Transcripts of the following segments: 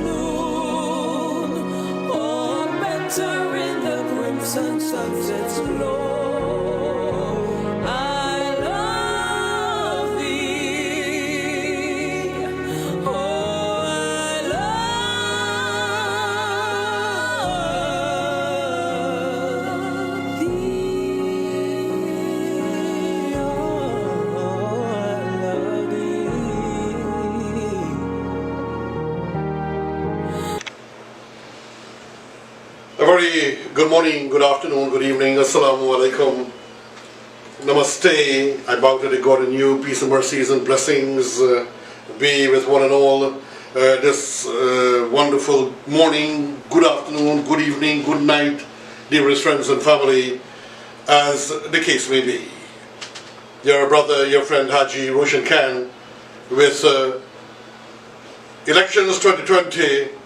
bloom, or better in the crimson sunset's glow. I love thee, oh, I love thee, oh, I love thee. A very good morning, good afternoon, good evening, assalamu alaikum, namaste. I bow to the God in you, peace and mercies and blessings be with one and all this wonderful morning, good afternoon, good evening, good night, dearest friends and family, as the case may be. Your brother, your friend Haji Roshan Khan with elections 2020,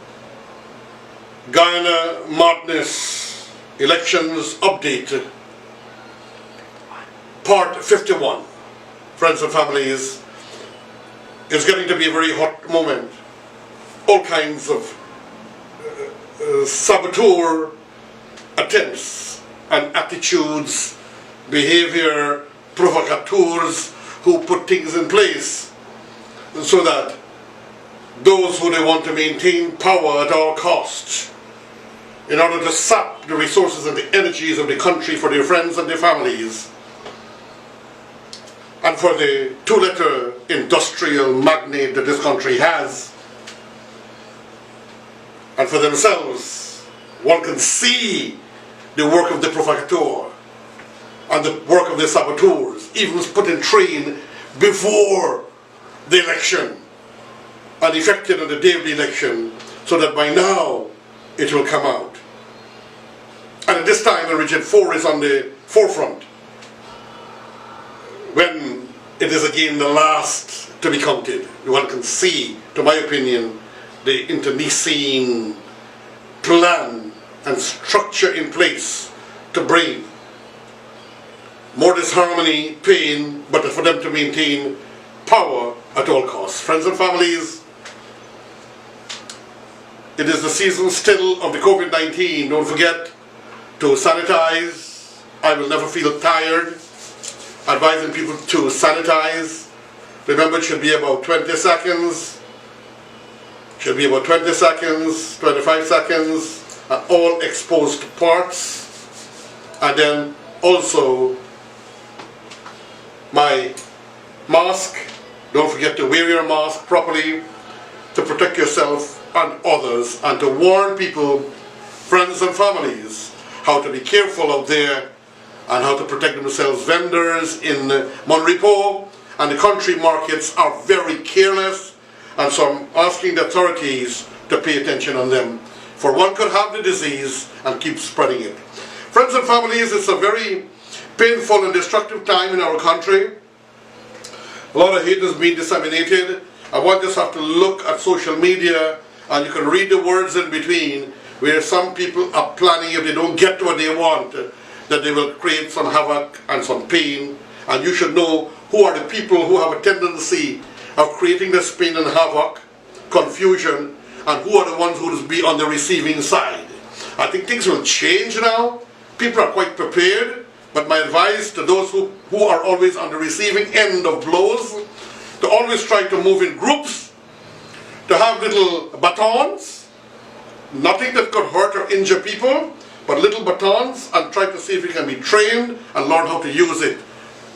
Guyana Madness Elections Update, Part 51. Friends and families, it's getting to be a very hot moment. All kinds of saboteur attempts and attitudes, behavior, provocateurs who put things in place so that those who they want to maintain power at all costs, in order to sap the resources and the energies of the country for their friends and their families, and for the two-letter industrial magnate that this country has, and for themselves. One can see the work of the provocateur and the work of the saboteurs, even put in train before the election and effected on the day of the election, so that by now it will come out. And at this time, when Region 4 is on the forefront, when it is again the last to be counted, one can see, to my opinion, the internecine plan and structure in place to bring more disharmony, pain, but for them to maintain power at all costs. Friends and families, it is the season still of the COVID-19. Don't forget to sanitize. I will never feel tired advising people to sanitize. Remember, it should be about 20 seconds. Should be about 20 seconds, 25 seconds, at all exposed parts. And then also my mask. Don't forget to wear your mask properly to protect yourself and others, and to warn people, friends and families, how to be careful out there and how to protect themselves. Vendors in Monrepo and the country markets are very careless, and so I'm asking the authorities to pay attention on them, for one could have the disease and keep spreading it. Friends and families, it's a very painful and destructive time in our country. A lot of hate is being disseminated. I want just have to look at social media, and you can read the words in between, where some people are planning, if they don't get what they want, that they will create some havoc and some pain. And you should know who are the people who have a tendency of creating this pain and havoc, confusion, and who are the ones who will be on the receiving side. I think things will change now. People are quite prepared, but my advice to those who are always on the receiving end of blows, to always try to move in groups, to have little batons, nothing that could hurt or injure people, but little batons, and try to see if you can be trained and learn how to use it.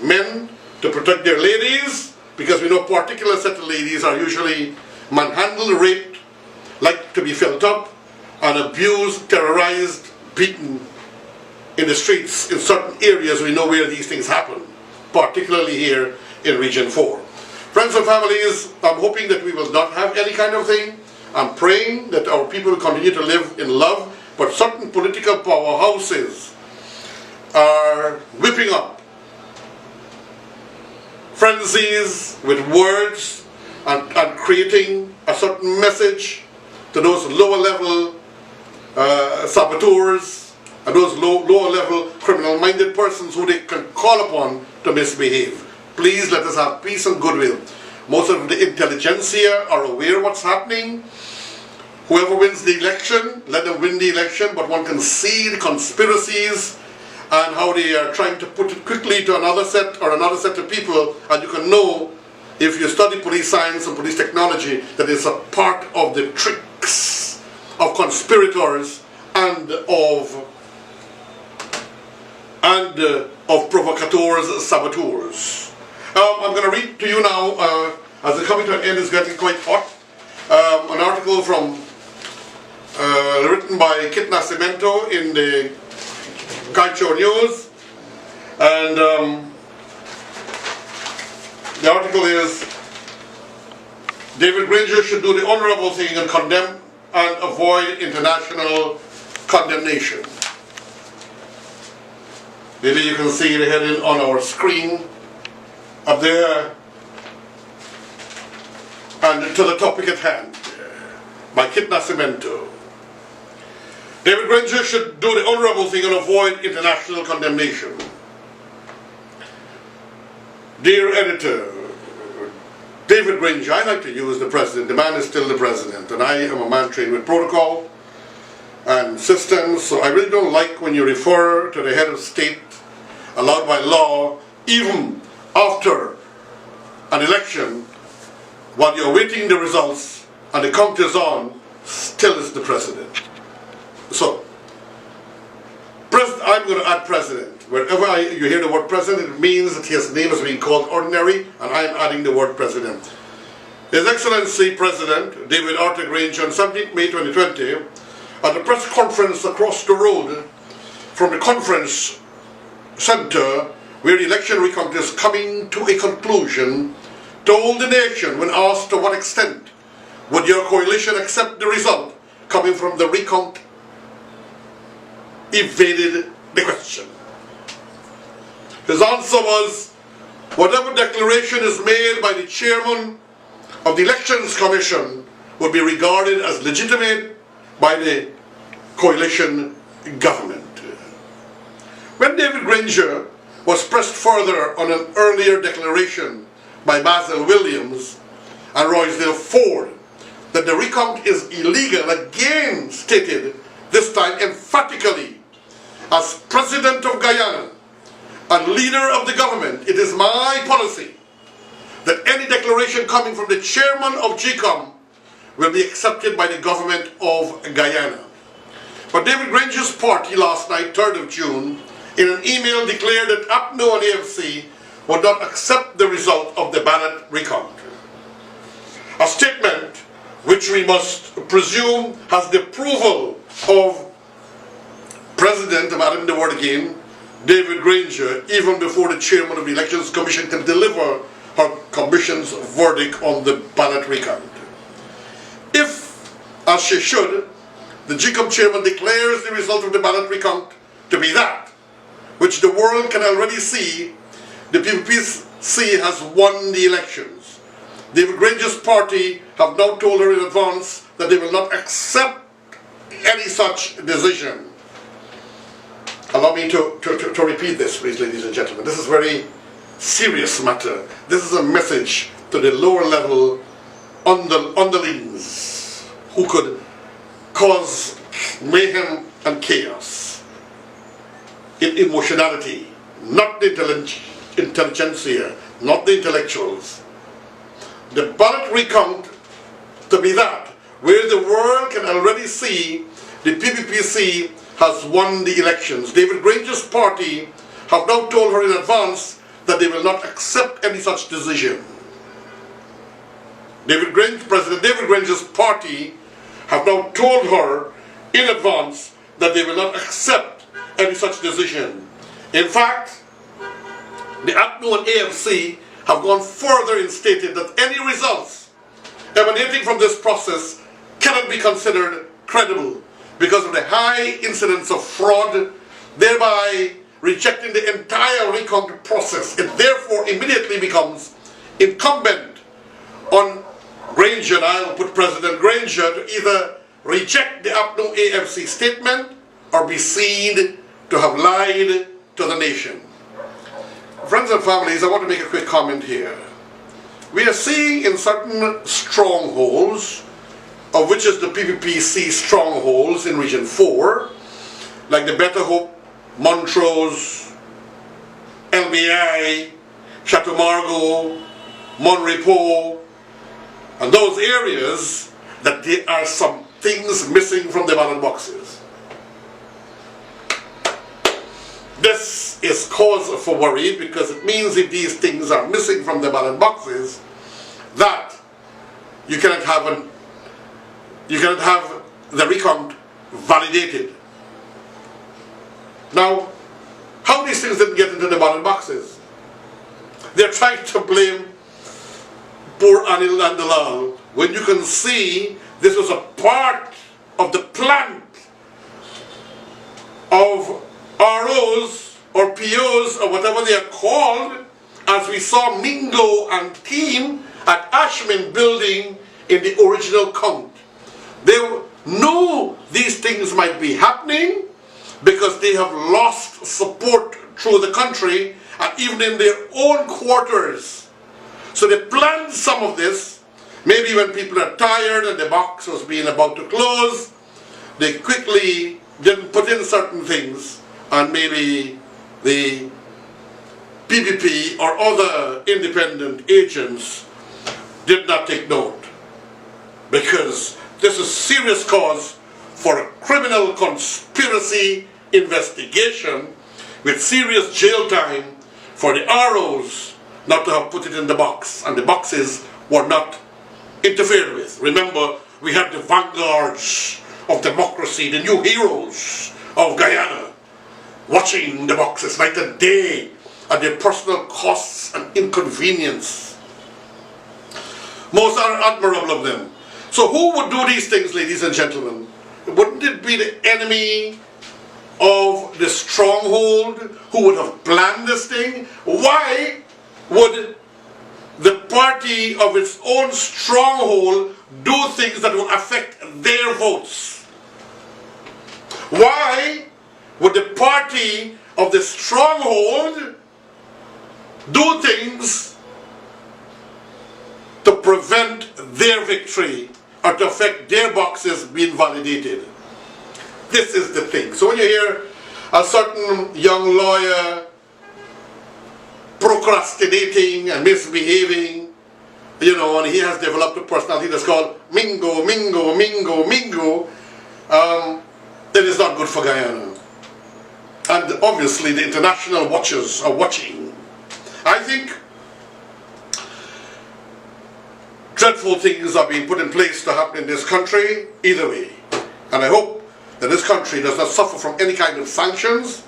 Men, to protect their ladies, because we know particular set of ladies are usually manhandled, raped, like to be felt up, and abused, terrorized, beaten in the streets in certain areas. We know where these things happen, particularly here in Region 4. Friends and families, I'm hoping that we will not have any kind of thing. I'm praying that our people will continue to live in love, but certain political powerhouses are whipping up frenzies with words and creating a certain message to those lower level saboteurs and those lower level criminal minded persons who they can call upon to misbehave. Please let us have peace and goodwill. Most of the intelligentsia are aware what's happening. Whoever wins the election, let them win the election, but one can see the conspiracies and how they are trying to put it quickly to another set of people, and you can know, if you study police science and police technology, that it's a part of the tricks of conspirators and of provocateurs, saboteurs. I'm going to read to you now, as the coming to an end is getting quite hot, an article from written by Kit Nascimento in the Kaieteur News, and the article is, David Granger should do the honourable thing and condemn and avoid international condemnation. Maybe you can see the heading on our screen up there, and to the topic at hand, by Kit Nascimento. David Granger should do the honourable thing and avoid international condemnation. Dear editor, David Granger, I like to use the president. The man is still the president, and I am a man trained with protocol and systems, so I really don't like when you refer to the head of state allowed by law, even after an election, while you're waiting the results and the count is on, still is the president. So, I'm going to add president. Wherever you hear the word president, it means that his name is being called ordinary, and I am adding the word president. His Excellency President David Arthur Granger on 17th May 2020, at a press conference across the road from the conference centre where the election recount is coming to a conclusion, told the nation when asked to what extent would your coalition accept the result coming from the recount, evaded the question. His answer was, whatever declaration is made by the chairman of the Elections Commission would be regarded as legitimate by the coalition government. When David Granger was pressed further on an earlier declaration by Basil Williams and Roysdale Ford that the recount is illegal, again stated, this time emphatically, as President of Guyana and leader of the government, it is my policy that any declaration coming from the chairman of GCOM will be accepted by the government of Guyana. But David Granger's party last night, 3rd of June, in an email declared that APNO and AFC would not accept the result of the ballot recount. A statement which we must presume has the approval of President, I'm adding the word again, David Granger, even before the chairman of the Elections Commission can deliver her commission's verdict on the ballot recount. If, as she should, the GCOM chairman declares the result of the ballot recount to be that, which the world can already see, the PPPC has won the elections. David Granger's party have now told her in advance that they will not accept any such decision. Allow me to repeat this, please, ladies and gentlemen. This is a very serious matter. This is a message to the lower level underlings who could cause mayhem and chaos. In emotionality, not the intelligentsia, not the intellectuals. The ballot recount to be that, where the world can already see the PPPC has won the elections. David Granger's party have now told her in advance that they will not accept any such decision. President David Granger's party have now told her in advance that they will not accept any such decision. In fact, the APNO and AFC have gone further and stated that any results emanating from this process cannot be considered credible because of the high incidence of fraud, thereby rejecting the entire recount process. It therefore immediately becomes incumbent on Granger, and I will put President Granger, to either reject the APNO AFC statement or be seen to have lied to the nation. Friends and families, I want to make a quick comment here. We are seeing in certain strongholds of which is the PPPC strongholds in Region 4, like the Better Hope, Montrose, LBI, Chateau Margaux, Monrepo, and those areas, that there are some things missing from the ballot boxes. This is cause for worry, because it means if these things are missing from the ballot boxes, that you cannot have the recount validated. Now, how these things didn't get into the ballot boxes? They're trying to blame poor Anil Nandalal, when you can see this was a part of the plan of ROs or POs or whatever they are called, as we saw Mingo and team at Ashman building in the original count. They knew these things might be happening because they have lost support through the country and even in their own quarters. So they planned some of this. Maybe when people are tired and the box was being about to close, they quickly didn't put in certain things, and maybe the PPP or other independent agents did not take note, because this is serious cause for a criminal conspiracy investigation with serious jail time for the ROs not to have put it in the box, and the boxes were not interfered with. Remember, we had the vanguards of democracy, the new heroes of Guyana, watching the boxes night and day at their personal costs and inconvenience. Most are admirable of them. So who would do these things, ladies and gentlemen? Wouldn't it be the enemy of the stronghold who would have planned this thing? Why would the party of its own stronghold do things that will affect their votes? Why would the party of the stronghold do things to prevent their victory or to affect their boxes being validated? This is the thing. So when you hear a certain young lawyer procrastinating and misbehaving, you know, and he has developed a personality that's called Mingo, Mingo, Mingo, Mingo, it is not good for Guyana. And obviously the international watchers are watching. I think dreadful things are being put in place to happen in this country either way. And I hope that this country does not suffer from any kind of sanctions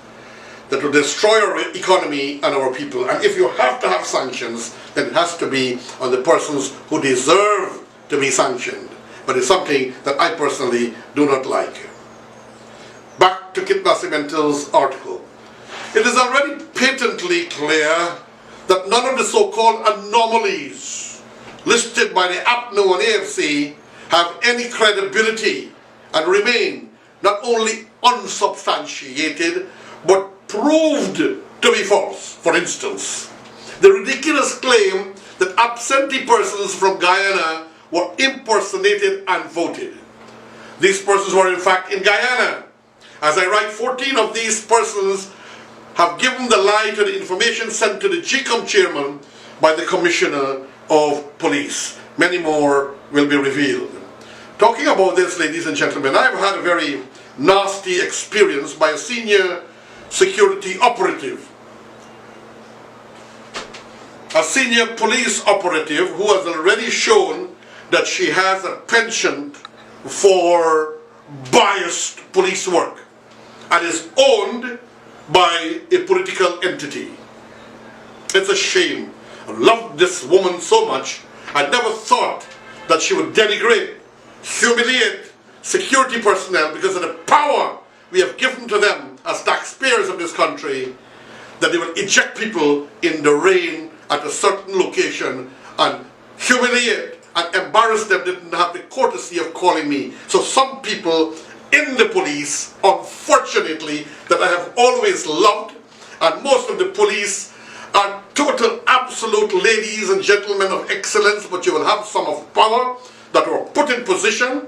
that will destroy our economy and our people. And if you have to have sanctions, then it has to be on the persons who deserve to be sanctioned. But it's something that I personally do not like. Back to Kit Nasimental's article. It is already patently clear that none of the so-called anomalies listed by the APNO and AFC have any credibility and remain not only unsubstantiated, but proved to be false. For instance, the ridiculous claim that absentee persons from Guyana were impersonated and voted. These persons were in fact in Guyana. As I write, 14 of these persons have given the lie to the information sent to the GCOM chairman by the Commissioner of Police. Many more will be revealed. Talking about this, ladies and gentlemen, I've had a very nasty experience by a senior security operative. A senior police operative who has already shown that she has a penchant for biased police work and is owned by a political entity. It's a shame. I loved this woman so much. I never thought that she would denigrate, humiliate security personnel because of the power we have given to them as taxpayers of this country, that they will eject people in the rain at a certain location and humiliate and embarrass them. They didn't have the courtesy of calling me. So some people in the police, unfortunately, that I have always loved, and most of the police are total absolute ladies and gentlemen of excellence, but you will have some of power that were put in position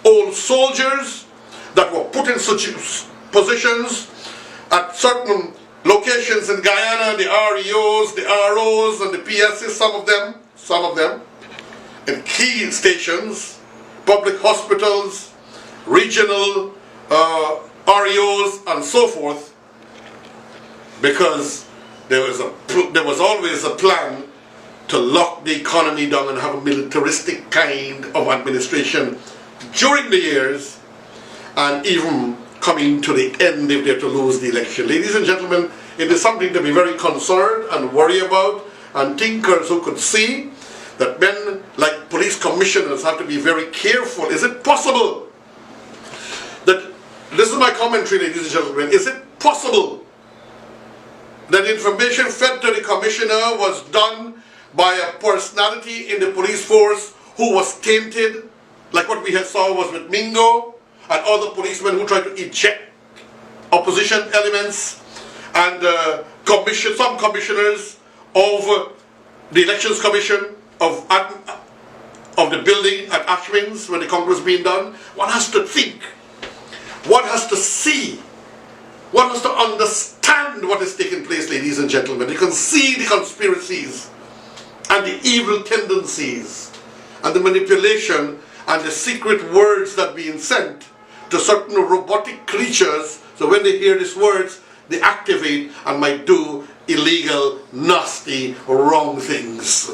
old soldiers that were put in such positions at certain locations in Guyana, the REOs, the ROs, and the PSs, some of them, in key stations, public hospitals, regional REOs, and so forth, because there was always a plan to lock the economy down and have a militaristic kind of administration during the years, and even coming to the end if they're to lose the election. Ladies and gentlemen, it is something to be very concerned and worry about, and thinkers who could see that men like police commissioners have to be very careful. Is it possible that, this is my commentary, ladies and gentlemen, is it possible that information fed to the commissioner was done by a personality in the police force who was tainted, like what we had saw was with Mingo and other policemen who tried to eject opposition elements, and some commissioners of the Elections Commission of the building at Ashwins when the Congress was being done? One has to think, one has to see, one has to understand what is taking place, ladies and gentlemen. You can see the conspiracies and the evil tendencies and the manipulation and the secret words that are being sent to certain robotic creatures, so when they hear these words, they activate and might do illegal, nasty, wrong things.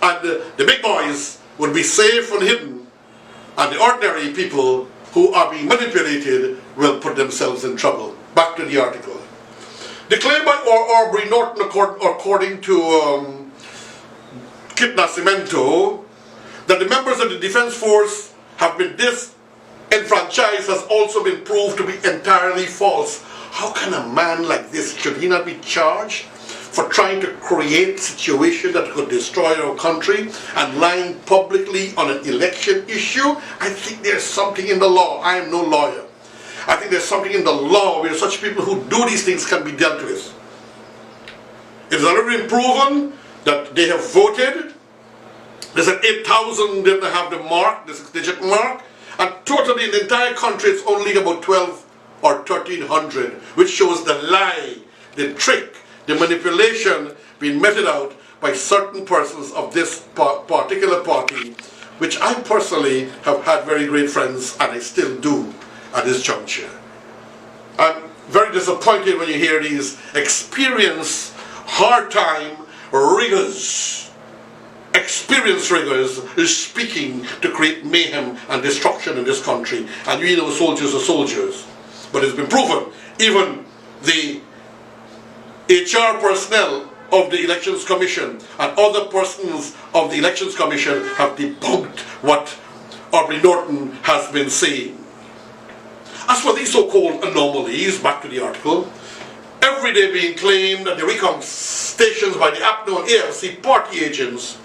And the big boys would be safe and hidden, and the ordinary people who are being manipulated will put themselves in trouble. Back to the article. The claim by Aubrey Norton, according to Kit Nascimento, that the members of the Defense Force have been disenfranchised has also been proved to be entirely false. How can a man like this, should he not be charged for trying to create a situation that could destroy our country and lying publicly on an election issue? I think there's something in the law. I am no lawyer. I think there's something in the law where such people who do these things can be dealt with. It has already been proven that they have voted. They said 8,000 didn't have the mark, the 6-digit mark, and totally in the entire country it's only about 12 or 1,300, which shows the lie, the trick, the manipulation being meted out by certain persons of this particular party, which I personally have had very great friends, and I still do at this juncture. I'm very disappointed when you hear these experienced, hard-time riggers, experienced riggers is speaking to create mayhem and destruction in this country. And we know soldiers are soldiers. But it's been proven, even the HR personnel of the Elections Commission and other persons of the Elections Commission have debunked what Aubrey Norton has been saying. As for these so-called anomalies, back to the article, every day being claimed that the recon stations by the APNO and AFC party agents,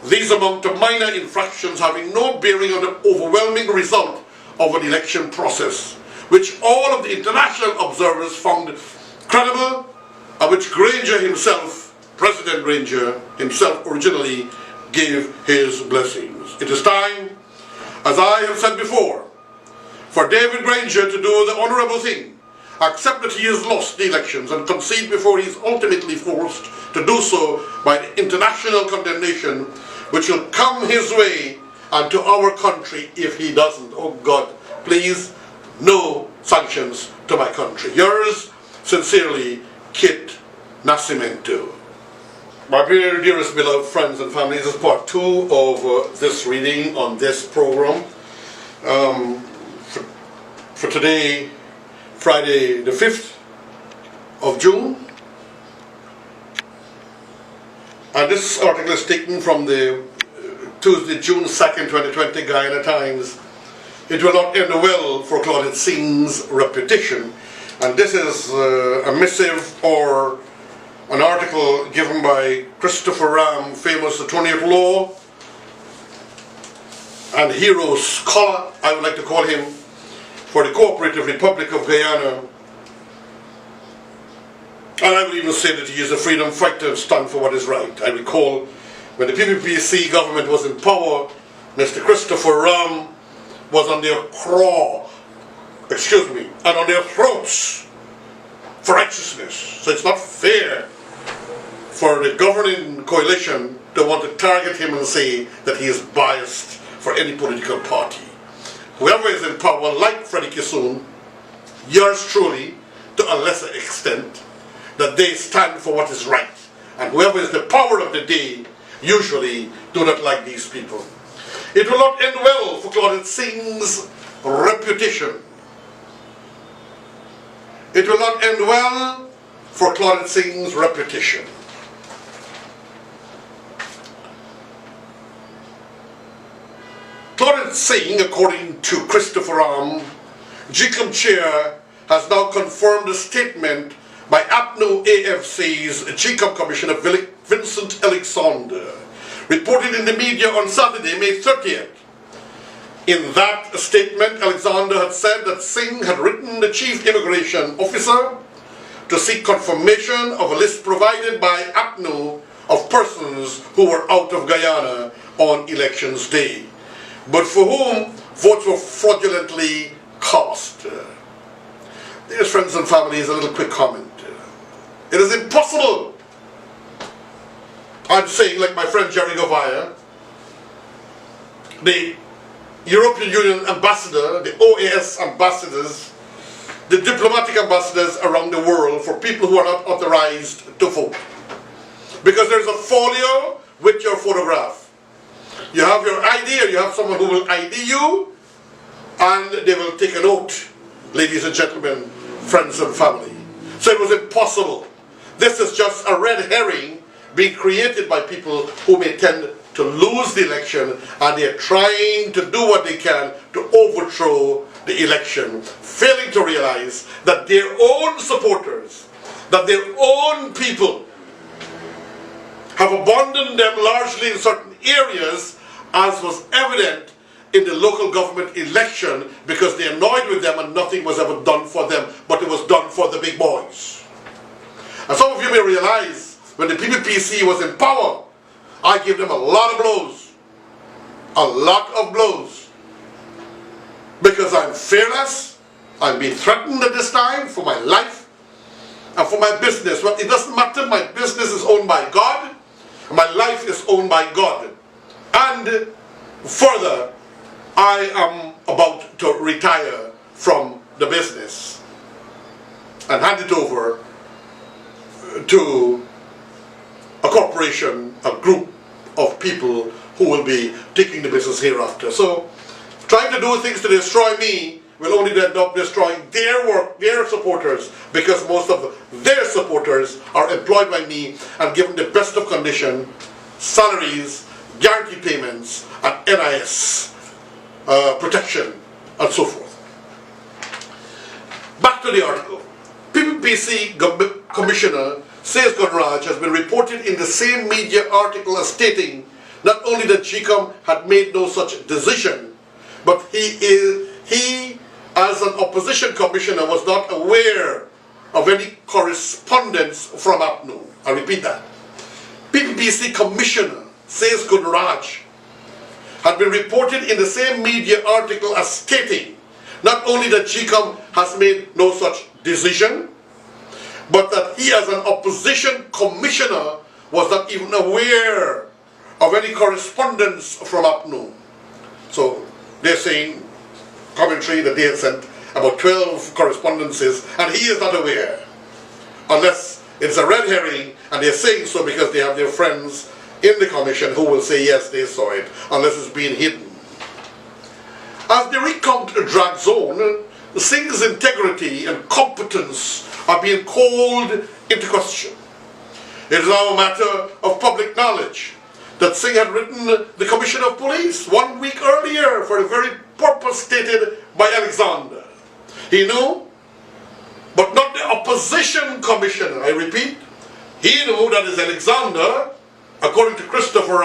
these amount to minor infractions having no bearing on the overwhelming result of an election process, which all of the international observers found credible, and which Granger himself, President Granger himself, originally gave his blessings. It is time, as I have said before, for David Granger to do the honourable thing, accept that he has lost the elections and concede before he is ultimately forced to do so by the international condemnation which will come his way and to our country if he doesn't. Oh God, please, no sanctions to my country. Yours sincerely, Kit Nascimento. My very dearest beloved friends and family, this is part 2 of this reading on this program. For today, Friday the 5th of June. And this article is taken from the Tuesday, June 2nd, 2020 Guyana Times. It will not end well for Claudette Singh's reputation. And this is a missive or an article given by Christopher Ram, famous attorney at law and hero scholar, I would like to call him, for the Cooperative Republic of Guyana. And I will even say that he is a freedom fighter and stand for what is right. I recall when the PPPC government was in power, Mr. Christopher Ram was on their and on their throats for righteousness. So it's not fair for the governing coalition to want to target him and say that he is biased for any political party. Whoever is in power, like Freddie Kissoon, yours truly, to a lesser extent, that they stand for what is right. And whoever is the power of the day usually do not like these people. It will not end well for Claudette Singh's reputation. It will not end well for Claudette Singh's reputation. Claudette Singh, according to Christopher GCOM chair, has now confirmed a statement by APNU AFC's GCOM Commissioner Vincent Alexander, reported in the media on Saturday, May 30th. In that statement, Alexander had said that Singh had written the Chief Immigration Officer to seek confirmation of a list provided by APNU of persons who were out of Guyana on elections day, but for whom votes were fraudulently cast. Dear friends and families, a little quick comment. It is impossible, I'm saying, like my friend Jerry Govaya, the European Union ambassador, the OAS ambassadors, the diplomatic ambassadors around the world, for people who are not authorized to vote. Because there's a folio with your photograph. You have your ID, or you have someone who will ID you, and they will take an oath, ladies and gentlemen, friends and family. So it was impossible. This is just a red herring being created by people who may tend to lose the election, and they are trying to do what they can to overthrow the election, failing to realize that their own supporters, that their own people have abandoned them largely in certain areas, as was evident in the local government election, because they annoyed with them and nothing was ever done for them, but it was done for the big boys. And some of you may realize, when the PPPC was in power, I gave them a lot of blows. A lot of blows. Because I'm fearless, I'm being threatened at this time for my life and for my business. Well, it doesn't matter, my business is owned by God, my life is owned by God. And further, I am about to retire from the business and hand it over to a corporation, a group of people who will be taking the business hereafter. So, trying to do things to destroy me will only end up destroying their work, their supporters, because most of their supporters are employed by me and given the best of condition, salaries, guaranteed payments, and NIS protection, and so forth. Back to the article. PPPC Commissioner Says Gunraj has been reported in the same media article as stating not only that GCOM had made no such decision, but he as an opposition commissioner was not aware of any correspondence from APNU. I repeat that. PPPC Commissioner Says Gunraj had been reported in the same media article as stating not only that GCOM has made no such decision, but that he as an opposition commissioner was not even aware of any correspondence from APNU. So they're saying, commentary, that they had sent about 12 correspondences and he is not aware. Unless it's a red herring and they're saying so because they have their friends in the commission who will say yes, they saw it, unless it's being hidden. As the recount drags on, Singh's integrity and competence are being called into question. It is now a matter of public knowledge that Singh had written the Commissioner of Police 1 week earlier for the very purpose stated by Alexander. He knew, but not the opposition commissioner. I repeat, he knew, that is Alexander, according to Christopher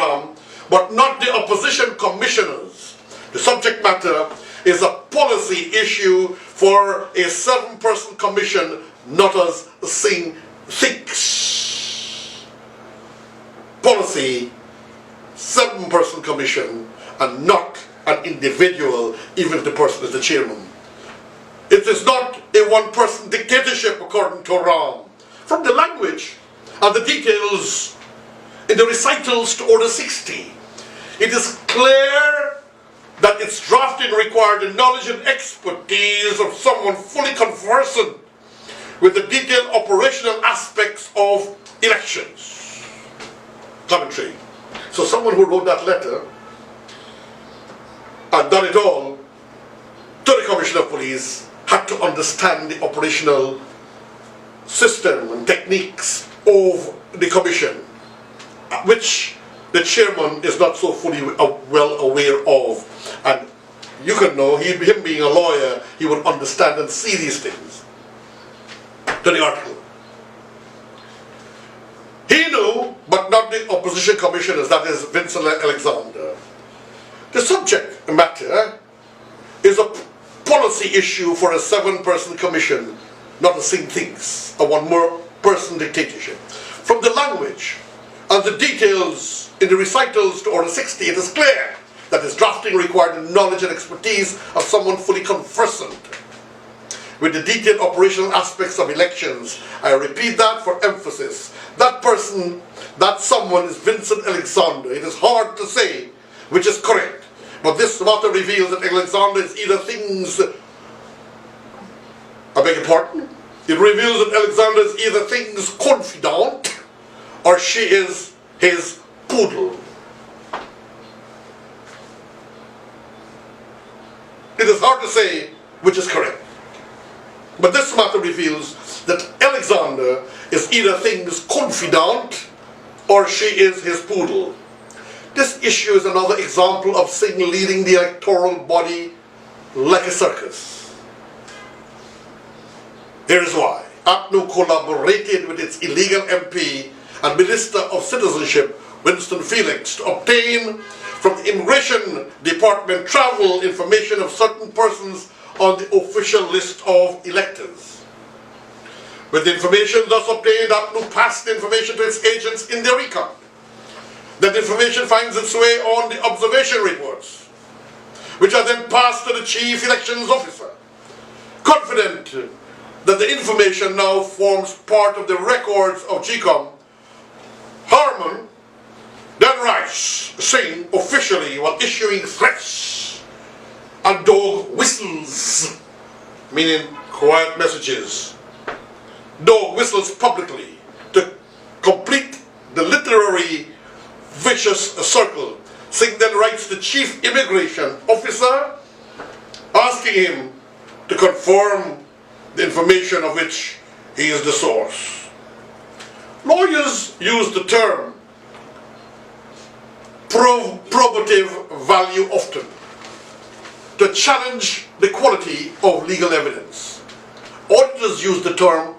but not the opposition commissioners. The subject matter is a policy issue for a 7-person commission, not as Singh thinks. Policy, 7-person commission, and not an individual, even if the person is the chairman. It is not a one-person dictatorship according to Ram. From the language and the details in the recitals to Order 60, it is clear that its drafting required the knowledge and expertise of someone fully conversant with the detailed operational aspects of elections. Commentary. So someone who wrote that letter and done it all to the Commissioner of Police had to understand the operational system and techniques of the Commission, which the chairman is not so fully well aware of. And you can know, him being a lawyer, he would understand and see these things. To the article. He knew, but not the opposition commissioners, that is Vincent Alexander. The subject matter is a policy issue for a 7-person commission, not a sing things, a one-person dictatorship. From the language and the details in the recitals to Order 60, it is clear that its drafting required the knowledge and expertise of someone fully conversant with the detailed operational aspects of elections. I repeat that for emphasis. That person, that someone is Vincent Alexander. It is hard to say which is correct, but this matter reveals that Alexander is either things, I beg your pardon? It reveals that Alexander is either things confidant or she is his poodle. It is hard to say which is correct. But this matter reveals that Alexander is either things confidant or she is his poodle. This issue is another example of Singh leading the electoral body like a circus. Here is why. APNU collaborated with its illegal MP and Minister of Citizenship, Winston Felix, to obtain from the Immigration Department travel information of certain persons on the official list of electors. With the information thus obtained, APNU passed the information to its agents in their recount. That information finds its way on the observation reports, which are then passed to the Chief Elections Officer. Confident that the information now forms part of the records of GCOM, Harman then writes Singh officially while issuing threats and dog whistles, meaning quiet messages. Dog whistles publicly to complete the literary vicious circle. Singh then writes the Chief Immigration Officer asking him to confirm the information of which he is the source. Lawyers use the term probative value often to challenge the quality of legal evidence. Auditors use the term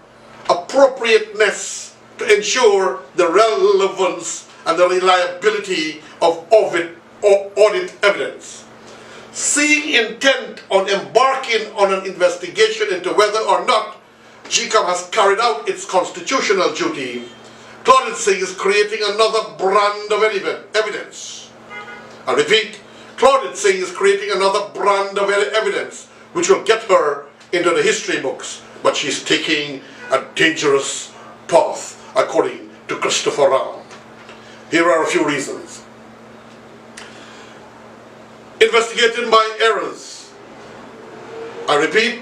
appropriateness to ensure the relevance and the reliability of audit evidence. Seeing intent on embarking on an investigation into whether or not GCOM has carried out its constitutional duty, Claudette Singh is creating another brand of evidence. I repeat, Claudette Singh is creating another brand of evidence which will get her into the history books, but she's taking a dangerous path, according to Christopher Ram. Here are a few reasons. Investigating my errors. I repeat,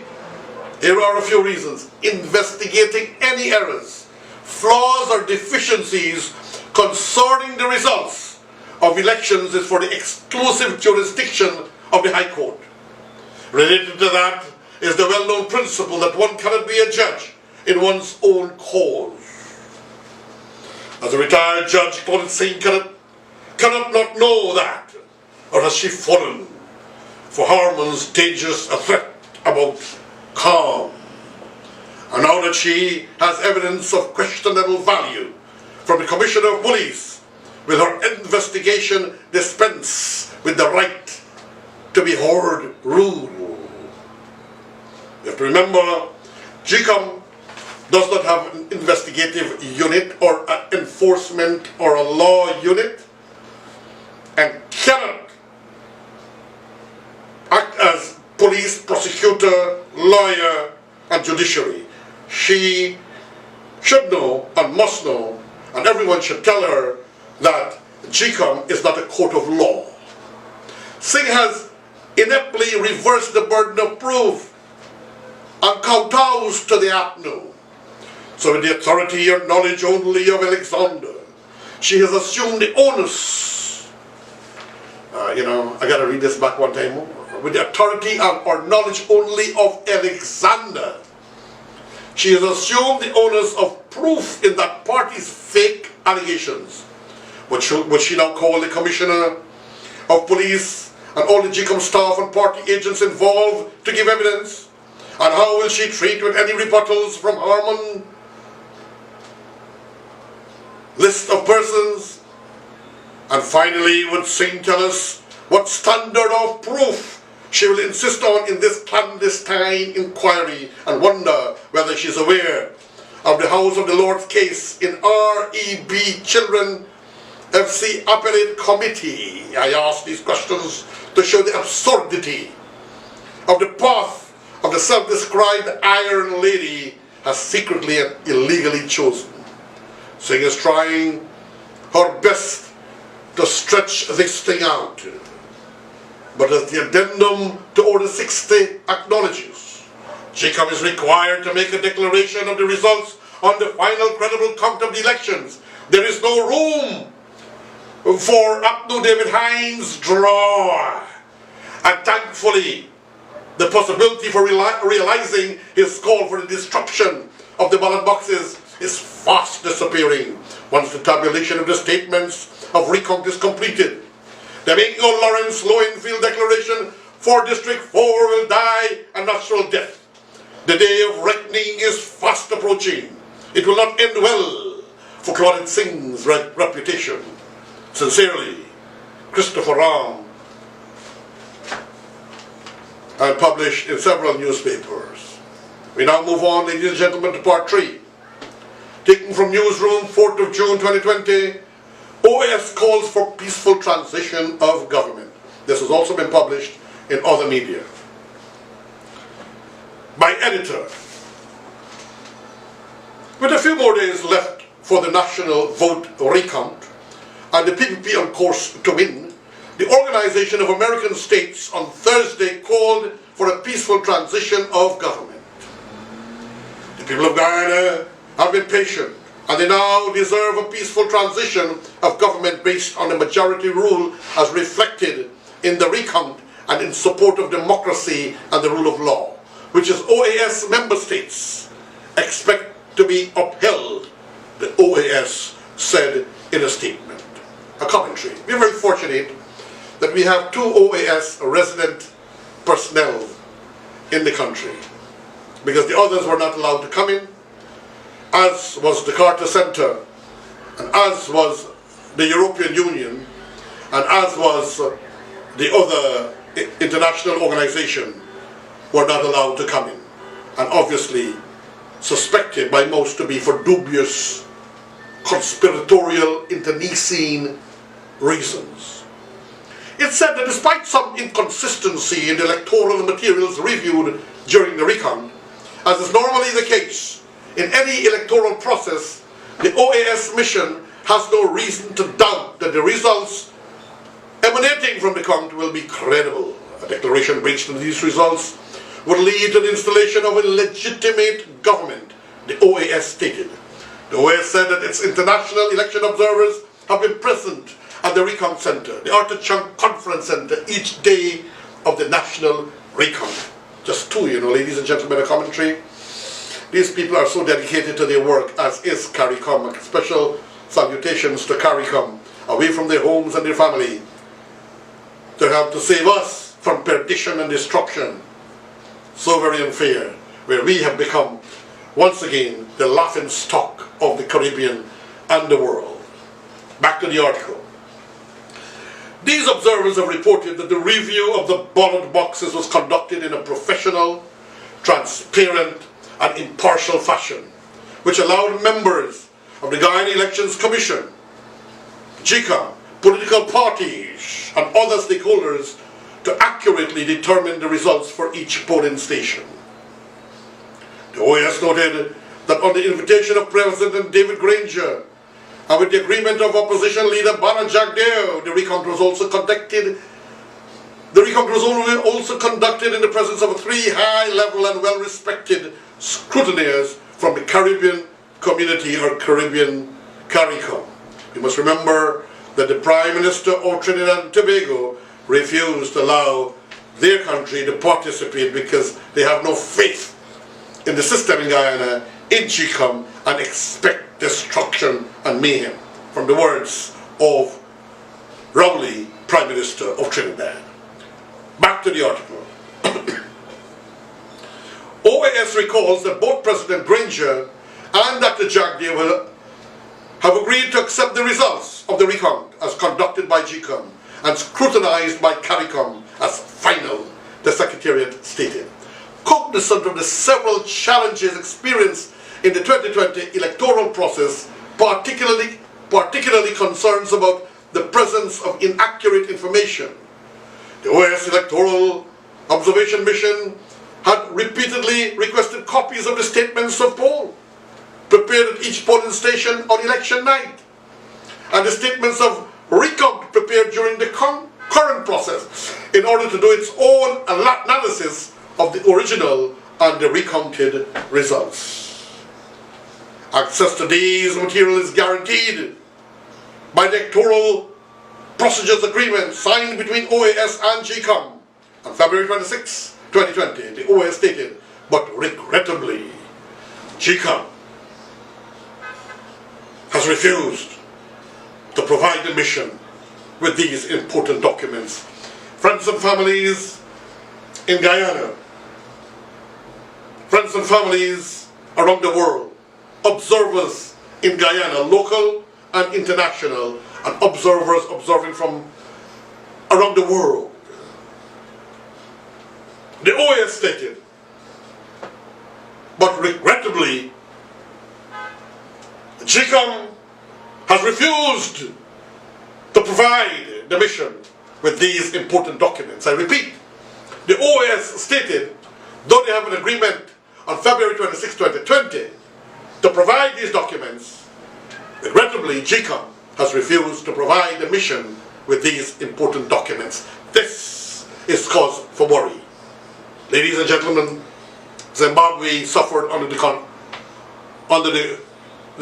here are a few reasons. Investigating any errors, flaws or deficiencies concerning the results of elections is for the exclusive jurisdiction of the High Court. Related to that is the well-known principle that one cannot be a judge in one's own cause. As a retired judge, Claudette Singh cannot not know that, or has she fallen for Harman's dangerous threat about calm? And now that she has evidence of questionable value from the Commissioner of Police, will her investigation dispense with the right to be heard rule? You have to remember, GCOM does not have an investigative unit or an enforcement or a law unit, and cannot police, prosecutor, lawyer, and judiciary. She should know and must know, and everyone should tell her that GCOM is not a court of law. Singh has ineptly reversed the burden of proof and kowtows to the APNU. So with the authority or knowledge only of Alexander, she has assumed the onus. I gotta read this back one time more. With the authority or knowledge only of Alexander, she has assumed the onus of proof in that party's fake allegations. Would she now call the Commissioner of Police and all the GCOM staff and party agents involved to give evidence? And how will she treat with any rebuttals from Harmon? List of persons? And finally, would Singh tell us what standard of proof she will insist on in this clandestine inquiry, and wonder whether she is aware of the House of the Lord's case in REB Children FC Appellate Committee? I ask these questions to show the absurdity of the path of the self-described Iron Lady has secretly and illegally chosen. Singh is trying her best to stretch this thing out. But as the addendum to Order 60 acknowledges, GCOM is required to make a declaration of the results on the final credible count of the elections. There is no room for APNU David Hines' draw. And thankfully, the possibility for realizing his call for the destruction of the ballot boxes is fast disappearing once the tabulation of the statements of recount is completed. The making of Lawrence Lowenfield declaration for District 4 will die a natural death. The day of reckoning is fast approaching. It will not end well for Claudette Singh's reputation. Sincerely, Christopher Ram, and published in several newspapers. We now move on, ladies and gentlemen, to part 3. Taken from Newsroom, 4th of June 2020, OAS calls for peaceful transition of government. This has also been published in other media. By editor. With a few more days left for the national vote recount and the PPP on course to win, the Organization of American States on Thursday called for a peaceful transition of government. The people of Guyana have been patient, and they now deserve a peaceful transition of government based on a majority rule as reflected in the recount and in support of democracy and the rule of law, which is OAS member states expect to be upheld, the OAS said in a statement. A commentary. We are very fortunate that we have 2 OAS resident personnel in the country, because the others were not allowed to come in, as was the Carter Center, and as was the European Union, and as was the other international organization, were not allowed to come in, and obviously suspected by most to be for dubious conspiratorial internecine reasons. It said that despite some inconsistency in the electoral materials reviewed during the recount, as is normally the case in any electoral process, the OAS mission has no reason to doubt that the results emanating from the count will be credible. A declaration based on these results would lead to the installation of a legitimate government, the OAS stated. The OAS said that its international election observers have been present at the recount center, the Arthur Chunk Conference Center, each day of the national recount. Just 2, ladies and gentlemen, a commentary. These people are so dedicated to their work, as is CARICOM. Special salutations to CARICOM, away from their homes and their family, to help to save us from perdition and destruction. So very unfair, where we have become, once again, the laughing stock of the Caribbean and the world. Back to the article. These observers have reported that the review of the ballot boxes was conducted in a professional, transparent, and impartial fashion, which allowed members of the Guyana Elections Commission, GCOM, political parties, and other stakeholders to accurately determine the results for each polling station. The OAS noted that on the invitation of President David Granger and with the agreement of opposition leader Bana Jagdeo, the recount was also conducted in the presence of three high-level and well-respected scrutineers from the Caribbean community or Caribbean CARICOM. We must remember that the Prime Minister of Trinidad and Tobago refused to allow their country to participate because they have no faith in the system in Guyana, in GCOM, and expect destruction and mayhem, from the words of Rowley, Prime Minister of Trinidad. Back to the article. OAS recalls that both President Granger and Dr. Jagdeo have agreed to accept the results of the recount as conducted by GCOM and scrutinized by CARICOM as final, the Secretariat stated. Cognizant of the several challenges experienced in the 2020 electoral process, particularly concerns about the presence of inaccurate information, the OAS Electoral Observation Mission had repeatedly requested copies of the statements of poll prepared at each polling station on election night, and the statements of recount prepared during the current process in order to do its own analysis of the original and the recounted results. Access to these materials is guaranteed by the Electoral Procedures Agreement signed between OAS and GCOM on February 26, 2020. The OAS stated, but regrettably, GCOM has refused to provide the mission with these important documents. Friends and families in Guyana, friends and families around the world, observers in Guyana, local and international, and observers observing from around the world. The OAS stated, but regrettably, GCOM has refused to provide the mission with these important documents. I repeat, the OAS stated, though they have an agreement on February 26, 2020, to provide these documents, regrettably, GCOM has refused to provide the mission with these important documents. This is cause for worry. Ladies and gentlemen, Zimbabwe suffered under the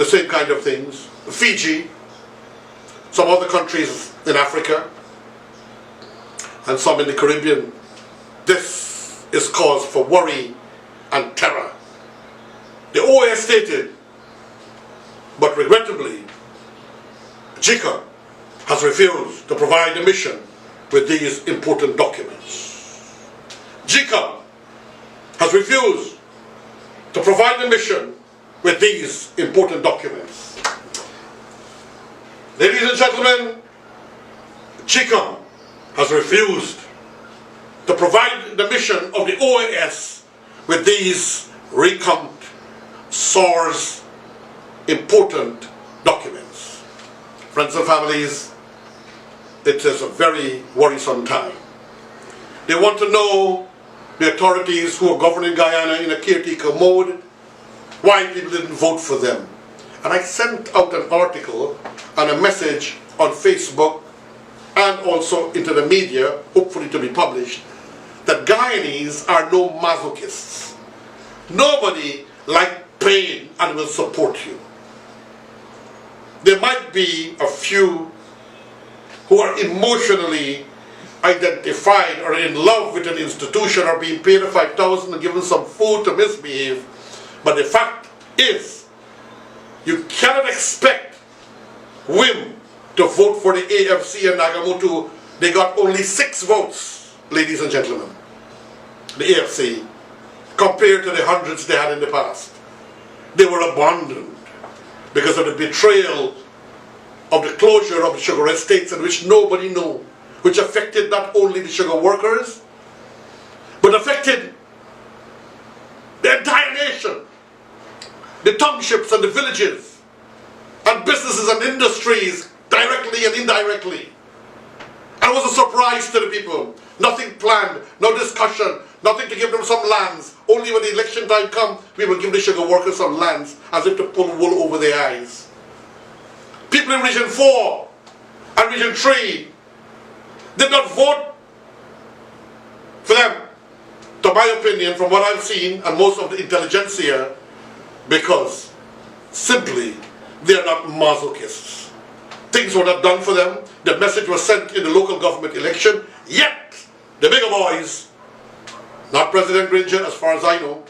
same kind of things. Fiji, some other countries in Africa, and some in the Caribbean. This is cause for worry and terror. The OAS stated, but regrettably, GCOM has refused to provide the mission with these important documents. GCOM has refused to provide the mission with these important documents. Ladies and gentlemen, GCOM has refused to provide the mission of the OAS with these recount source important documents. Friends and families, it is a very worrisome time. They want to know, the authorities who are governing Guyana in a caretaker mode, why people didn't vote for them. And I sent out an article and a message on Facebook and also into the media, hopefully to be published, that Guyanese are no masochists. Nobody likes pain and will support you. There might be a few who are emotionally identified or in love with an institution or being paid $5,000 and given some food to misbehave. But the fact is, you cannot expect WIM to vote for the AFC and Nagamutu. They got only 6 votes, ladies and gentlemen. The AFC, compared to the hundreds they had in the past. They were abandoned because of the betrayal of the closure of the sugar estates, in which nobody knew, which affected not only the sugar workers, but affected the entire nation, the townships and the villages, and businesses and industries, directly and indirectly. And And it was a surprise to the people. Nothing planned, no discussion, nothing to give them some lands. Only when the election time comes, we will give the sugar workers some lands, as if to pull wool over their eyes. People in Region 4 and Region 3 did not vote for them, to my opinion, from what I've seen, and most of the intelligentsia, because simply they are not masochists. Things were not done for them. The message was sent in the local government election, yet the bigger boys, not President Granger as far as I know,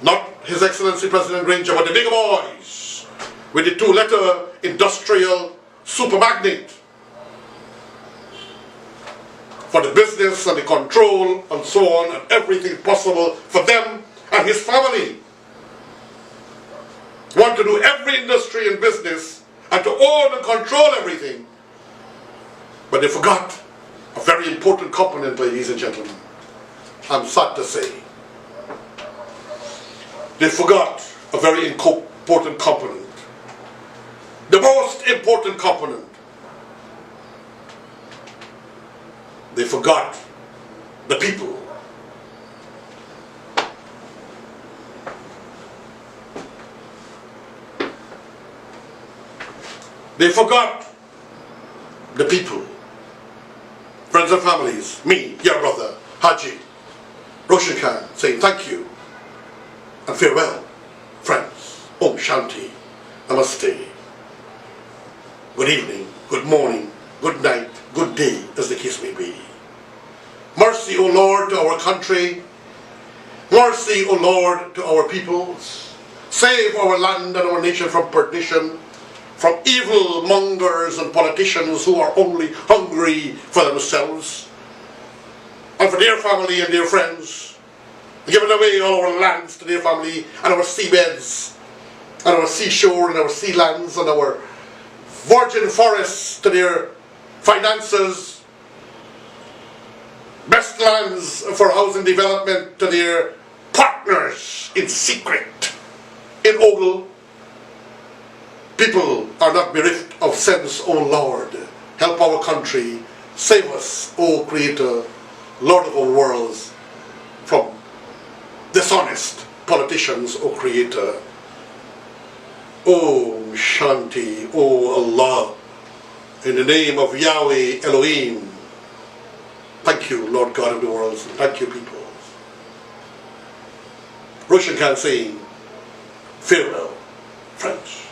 not His Excellency President Granger, but the bigger boys with the 2-letter industrial super magnate for the business and the control and so on and everything possible for them and his family. Want to do every industry and business and to own and control everything. But they forgot a very important component, ladies and gentlemen. I'm sad to say. They forgot a very important component. The most important component. They forgot the people. They forgot the people. Friends and families, me, your brother, Haji, Roshan Khan, saying thank you and farewell, friends. Om Shanti, Namaste. Good evening, good morning, good night, good day, as the case may be. Mercy, O Lord, to our country. Mercy, O Lord, to our peoples. Save our land and our nation from perdition, from evil mongers and politicians who are only hungry for themselves and for their family and their friends, giving away all our lands to their family and our seabeds and our seashore and our sea lands and our virgin forests to their finances, best lands for housing development to their partners in secret in Ogle. People are not bereft of sense, O Lord. Help our country. Save us, O Creator, Lord of all worlds, from dishonest politicians, O Creator. O Shanti, O Allah, in the name of Yahweh Elohim. Thank you, Lord God of the worlds. Thank you, people. Roshan Khan saying, farewell, friends.